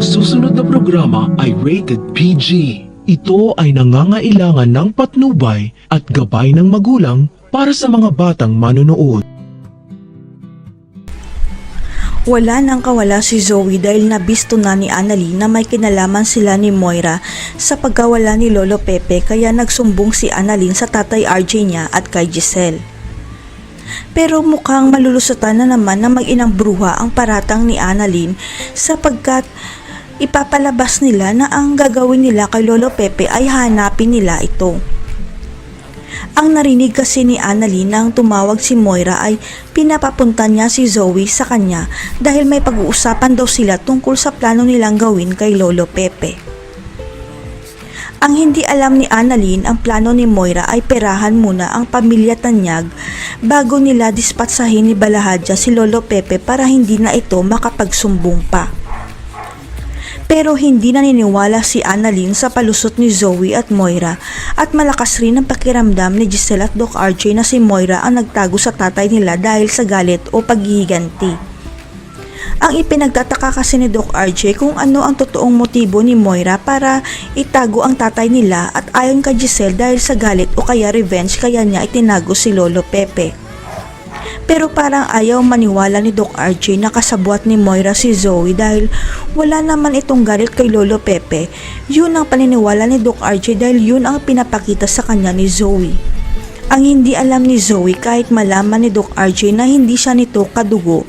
Ang susunod na programa ay rated PG. Ito ay nangangailangan ng patnubay at gabay ng magulang para sa mga batang manonood. Wala nang kawala si Zoe dahil nabisto na ni Annalyn na may kinalaman sila ni Moira sa pagkawala ni Lolo Pepe, kaya nagsumbong si Annalyn sa tatay RJ niya at kay Giselle. Pero mukhang malulusutan na naman na mag-inang bruha ang paratang ni Annalyn sapagkat ipapalabas nila na ang gagawin nila kay Lolo Pepe ay hanapin nila ito. Ang narinig kasi ni Annalyn nang tumawag si Moira ay pinapapunta niya si Zoe sa kanya dahil may pag-uusapan daw sila tungkol sa plano nilang gawin kay Lolo Pepe. Ang hindi alam ni Annalyn, ang plano ni Moira ay perahan muna ang pamilya Tanyag bago nila dispatsahin ni Balahadja si Lolo Pepe para hindi na ito makapagsumbong pa. Pero hindi naniniwala si Annalyn sa palusot ni Zoe at Moira at malakas rin ang pakiramdam ni Giselle at Doc RJ na si Moira ang nagtago sa tatay nila dahil sa galit o paghihiganti. Ang ipinagtataka kasi ni Doc RJ kung ano ang totoong motibo ni Moira para itago ang tatay nila at ayon kay Giselle dahil sa galit o kaya revenge kaya niya itinago si Lolo Pepe. Pero parang ayaw maniwala ni Doc RJ na kasabwat ni Moira si Zoe dahil wala naman itong galit kay Lolo Pepe. Yun ang paniniwala ni Doc RJ dahil yun ang pinapakita sa kanya ni Zoe. Ang hindi alam ni Zoe, kahit malaman ni Doc RJ na hindi siya nito kadugo,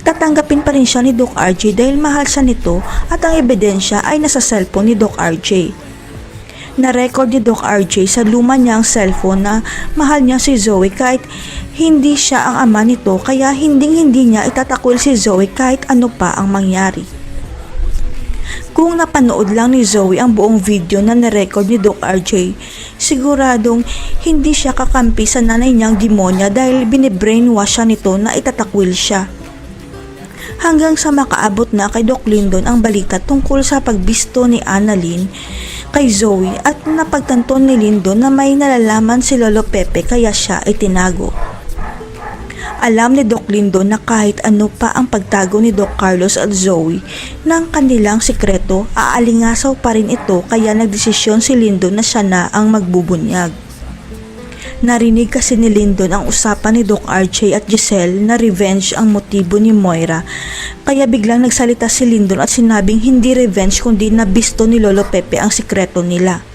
tatanggapin pa rin siya ni Doc RJ dahil mahal siya nito at ang ebidensya ay nasa cellphone ni Doc RJ. Na-record ni Doc RJ sa luma niyang cellphone na mahal niya si Zoe kahit hindi siya ang ama nito, kaya hindi niya itatakwil si Zoe kahit ano pa ang mangyari. Kung napanood lang ni Zoe ang buong video na na-record ni Doc RJ, siguradong hindi siya kakampi sa nanay niyang demonya dahil binibrainwash siya nito na itatakwil siya. Hanggang sa makaabot na kay Doc Lyndon ang balita tungkol sa pagbisto ni Annalyn kay Zoe at napagtanto ni Lyndon na may nalalaman si Lolo Pepe kaya siya ay tinago. Alam ni Doc Lyndon na kahit ano pa ang pagtago ni Doc Carlos at Zoe ng kanilang sikreto, aalingasaw pa rin ito kaya nagdesisyon si Lyndon na siya na ang magbubunyag. Narinig kasi ni Lyndon ang usapan ni Doc RJ at Giselle na revenge ang motibo ni Moira, kaya biglang nagsalita si Lyndon at sinabing hindi revenge kundi nabisto ni Lolo Pepe ang sikreto nila.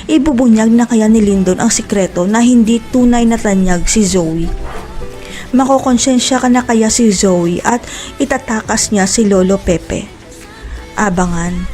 Ibubunyag na kaya ni Lyndon ang sikreto na hindi tunay na tanyag si Zoe. Makokonsensya ka na kaya si Zoe at itatakas niya si Lolo Pepe. Abangan.